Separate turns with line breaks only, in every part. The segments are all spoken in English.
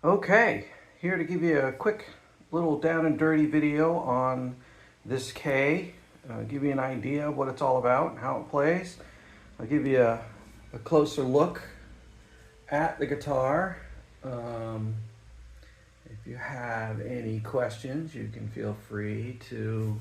Okay, here to give you a quick little down and dirty video on this K. Give you an idea of what it's all about and how it plays. I'll give you a closer look at the guitar. If you have any questions, you can feel free to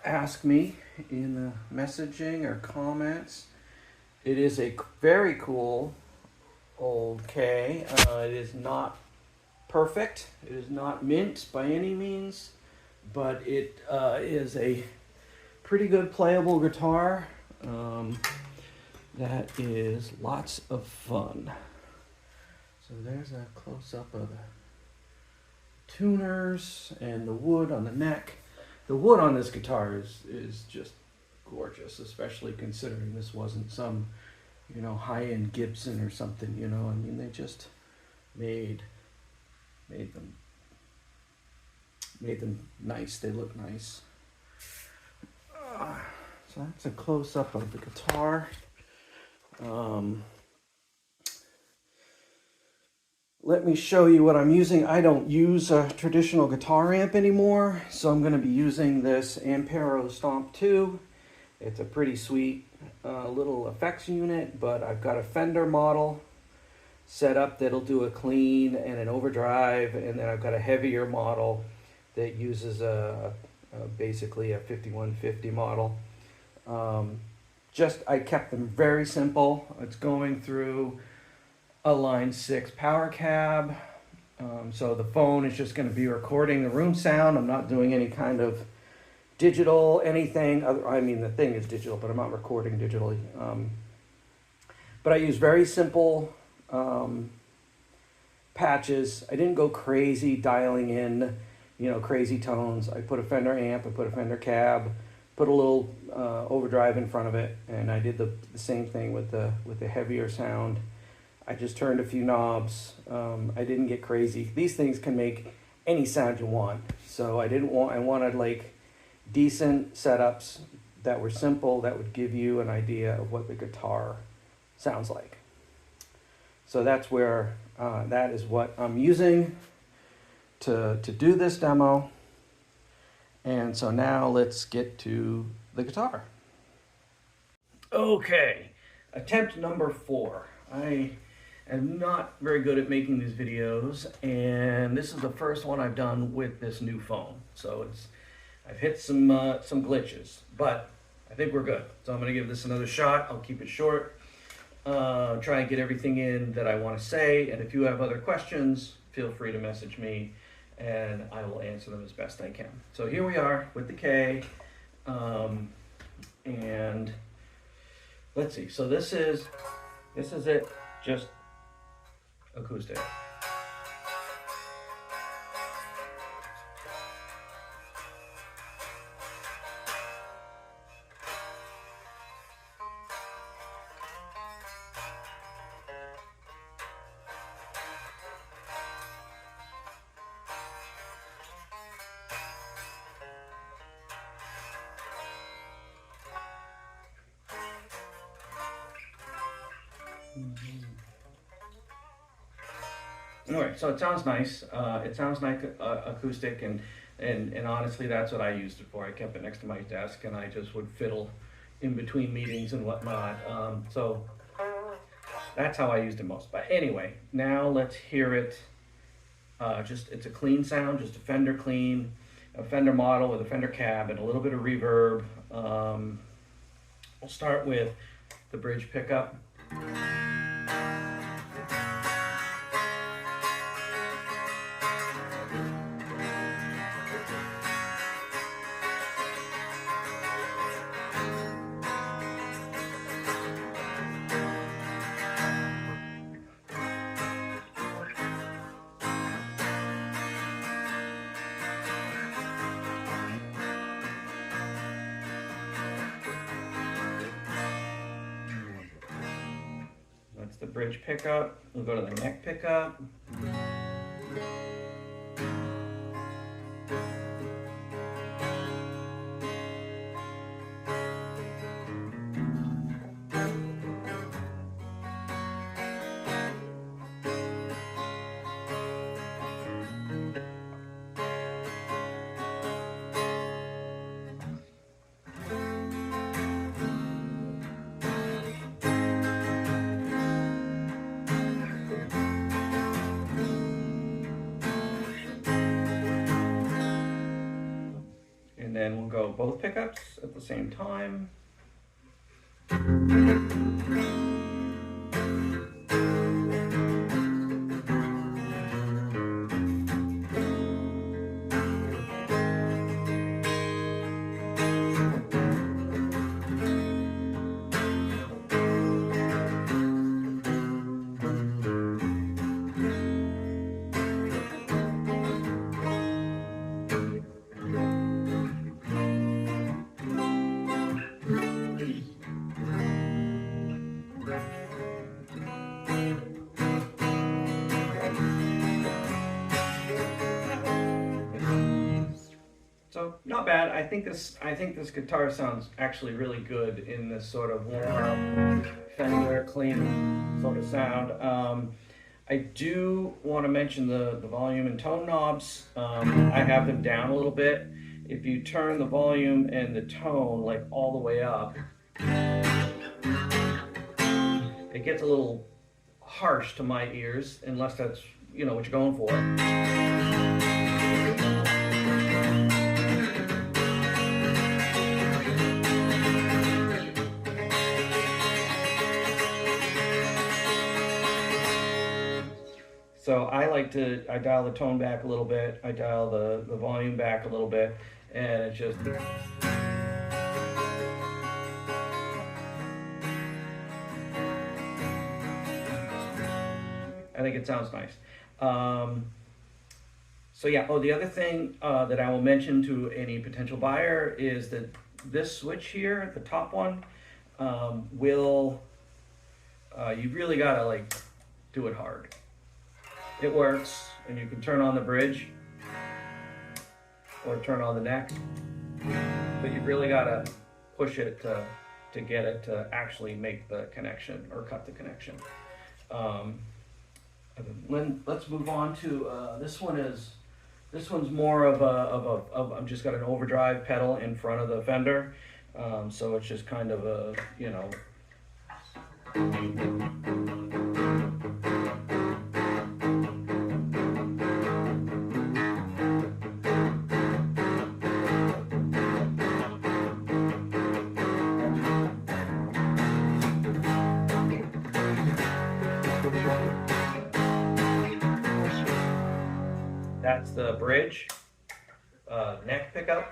ask me in the messaging or comments. It is a very cool old K. It is not perfect. It is not mint by any means, but it is a pretty good playable guitar that is lots of fun. So there's a close-up of the tuners and the wood on the neck. The wood on this guitar is just gorgeous, especially considering this wasn't some high-end Gibson or something, I mean, they just made them nice. They look nice. So that's a close-up of the guitar. Let me show you what I'm using. I don't use a traditional guitar amp anymore, so I'm going to be using this Ampero Stomp 2. It's a pretty sweet little effects unit, but I've got a Fender model set up that'll do a clean and an overdrive, and then I've got a heavier model that uses basically a 5150 model. I kept them very simple. It's going through a Line 6 power cab, so the phone is just going to be recording the room sound. I'm not doing any kind of digital anything. I mean, the thing is digital, but I'm not recording digitally. But I use very simple patches. I didn't go crazy dialing in, crazy tones. I put a Fender amp, I put a Fender cab, put a little overdrive in front of it, and I did the same thing with the heavier sound. I just turned a few knobs. I didn't get crazy. These things can make any sound you want. So I wanted like decent setups that were simple, that would give you an idea of what the guitar sounds like. So that's where, that is what I'm using to do this demo. And so now let's get to the guitar. Okay, attempt number 4. I am not very good at making these videos, and this is the first one I've done with this new phone. So I've hit some glitches, but I think we're good. So I'm gonna give this another shot. I'll keep it short. Try and get everything in that I want to say, and if you have other questions, feel free to message me, and I will answer them as best I can. So here we are with the K, and let's see. So this is it, just acoustic. All right, so it sounds nice. It sounds like acoustic, and honestly, that's what I used it for. I kept it next to my desk, and I just would fiddle in between meetings and whatnot. So that's how I used it most. But anyway, now let's hear it. It's a clean sound, just a Fender clean, a Fender model with a Fender cab and a little bit of reverb. We'll start with the bridge pickup. That's the bridge pickup. We'll go to the neck pickup. And then we'll go both pickups at the same time. So not bad. I think this guitar sounds actually really good in this sort of warm, Fender, clean sort of sound. I do want to mention the volume and tone knobs. I have them down a little bit. If you turn the volume and the tone like all the way up, it gets a little harsh to my ears, unless that's, you know, what you're going for. So I dial the tone back a little bit, I dial the volume back a little bit, and it's just... I think it sounds nice. So yeah, the other thing that I will mention to any potential buyer is that this switch here, the top one, you've really gotta like do it hard. It works, and you can turn on the bridge or turn on the neck, but you've really gotta push it to get it to actually make the connection or cut the connection. Let's move on to this one. This one's more of I've just got an overdrive pedal in front of the Fender, so it's just kind of a, you know. That's the bridge, neck pickup.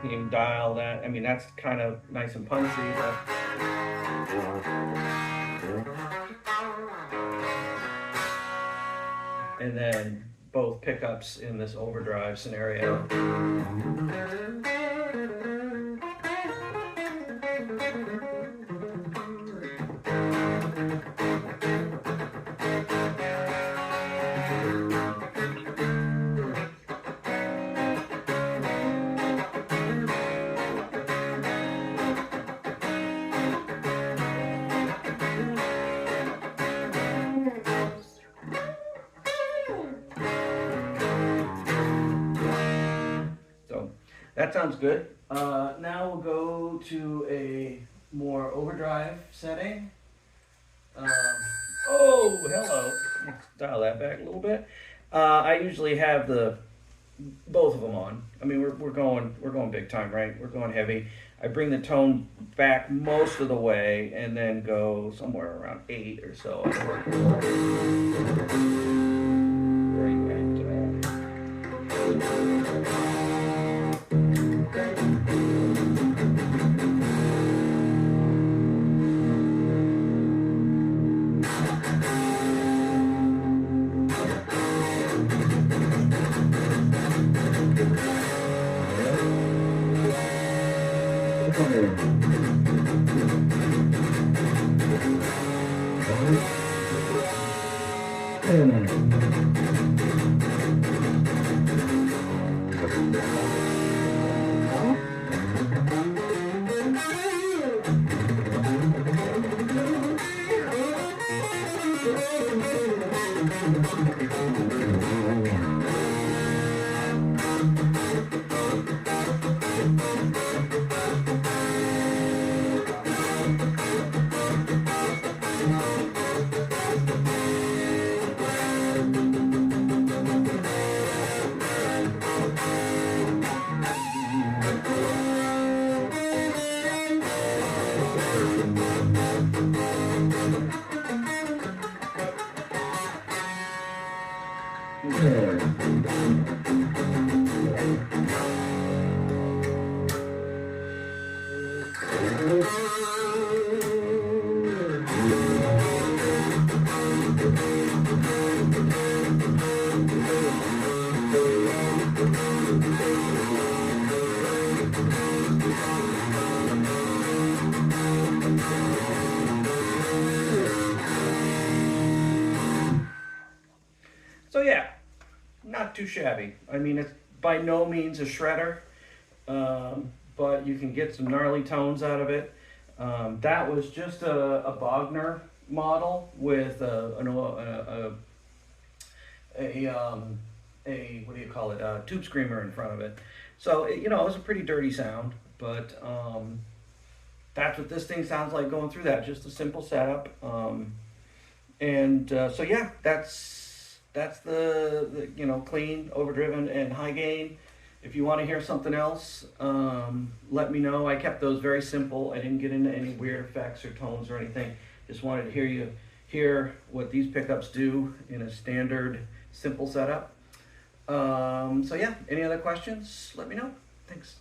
You can dial that. I mean, that's kind of nice and punchy, but... And then both pickups in this overdrive scenario. That sounds good. Now we'll go to a more overdrive setting. Oh, hello. Let's dial that back a little bit. I usually have both of them on. I mean, we're going big time, right? We're going heavy. I bring the tone back most of the way and then go somewhere around 8 or so. So yeah, not too shabby. I mean, it's by no means a shredder, but you can get some gnarly tones out of it. That was just a Bogner model with a what do you call it? A tube screamer in front of it. So it was a pretty dirty sound, but that's what this thing sounds like going through that. Just a simple setup. So yeah, that's the clean, overdriven, and high gain. If you want to hear something else, let me know. I kept those very simple. I didn't get into any weird effects or tones or anything. Just wanted to hear what these pickups do in a standard, simple setup. So yeah, any other questions? Let me know. Thanks.